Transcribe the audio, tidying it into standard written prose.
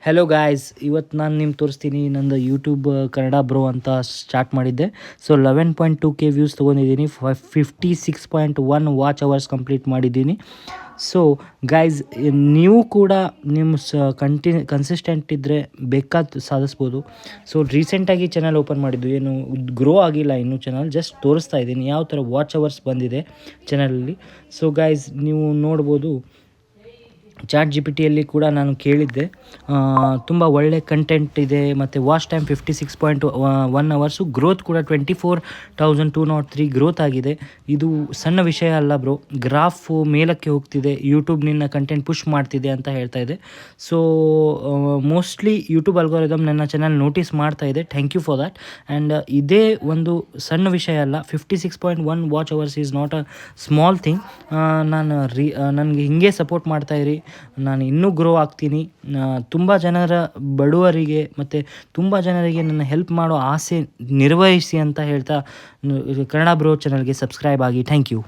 Hello guys, ಇವತ್ತು ನಾನು ನಿಮ್ಗೆ ತೋರಿಸ್ತೀನಿ ನಂದು ಯೂಟ್ಯೂಬ್ ಕನ್ನಡ ಬ್ರೋ ಅಂತ ಸ್ಟಾರ್ಟ್ ಮಾಡಿದ್ದೆ. ಸೊ 11.2K ವ್ಯೂಸ್ ತೊಗೊಂಡಿದ್ದೀನಿ, 56.1 ವಾಚ್ ಅವರ್ಸ್ ಕಂಪ್ಲೀಟ್ ಮಾಡಿದ್ದೀನಿ. ಸೊ ಗೈಸ್, ನೀವು ಕೂಡ ನಿಮ್ಮ ಕನ್ಸಿಸ್ಟೆಂಟ್ ಇದ್ದರೆ ಬೇಕಾದ ಸಾಧಿಸ್ಬೋದು. ಸೊ ರೀಸೆಂಟಾಗಿ ಚಾನಲ್ ಓಪನ್ ಮಾಡಿದ್ದು, ಏನು ಗ್ರೋ ಆಗಿಲ್ಲ ಇನ್ನೂ ಚಾನಲ್, ಜಸ್ಟ್ ತೋರಿಸ್ತಾ ಇದ್ದೀನಿ ಯಾವ ಥರ ವಾಚ್ ಅವರ್ಸ್ ಬಂದಿದೆ ಚಾನಲಲ್ಲಿ. ಸೊ ಗೈಸ್, ನೀವು ನೋಡ್ಬೋದು, ChatGPTಯಲ್ಲಿ ಕೂಡ ನಾನು ಕೇಳಿದ್ದೆ, ತುಂಬ ಒಳ್ಳೆ ಕಂಟೆಂಟ್ ಇದೆ ಮತ್ತು ವಾಚ್ ಟೈಮ್ 56.1 ಅವರ್ಸು, ಗ್ರೋತ್ ಕೂಡ 24,203 ಗ್ರೋತ್ ಆಗಿದೆ. ಇದು ಸಣ್ಣ ವಿಷಯ ಅಲ್ಲ ಬ್ರೋ, ಗ್ರಾಫು ಮೇಲಕ್ಕೆ ಹೋಗ್ತಿದೆ, ಯೂಟ್ಯೂಬ್ ನಿನ್ನ ಕಂಟೆಂಟ್ ಪುಷ್ ಮಾಡ್ತಿದೆ ಅಂತ ಹೇಳ್ತಾ ಇದೆ. ಸೊ ಮೋಸ್ಟ್ಲಿ ಯೂಟ್ಯೂಬ್ ಅಲ್ಗೋರಿದಮ್ ನನ್ನ ಚಾನಲ್ ನೋಟಿಸ್ ಮಾಡ್ತಾ ಇದೆ. Thank you for that. And ಇದೇ ಒಂದು ಸಣ್ಣ ವಿಷಯ ಅಲ್ಲ, 56.1 watch hours is not a small thing. ನನಗೆ ಹಿಂಗೆ ಸಪೋರ್ಟ್ ಮಾಡ್ತಾಯಿರಿ, ನಾನು ಇನ್ನೂ ಗ್ರೋ ಆಗ್ತೀನಿ. ತುಂಬ ಜನರ ಬಡವರಿಗೆ ಮತ್ತು ತುಂಬ ಜನರಿಗೆ ನನ್ನ ಹೆಲ್ಪ್ ಮಾಡೋ ಆಸೆ ನಿರ್ವಹಿಸಿ ಅಂತ ಹೇಳ್ತಾ ಕನ್ನಡ ಬ್ರೋ ಚಾನಲ್ಗೆ ಸಬ್ಸ್ಕ್ರೈಬ್ ಆಗಿ. Thank you.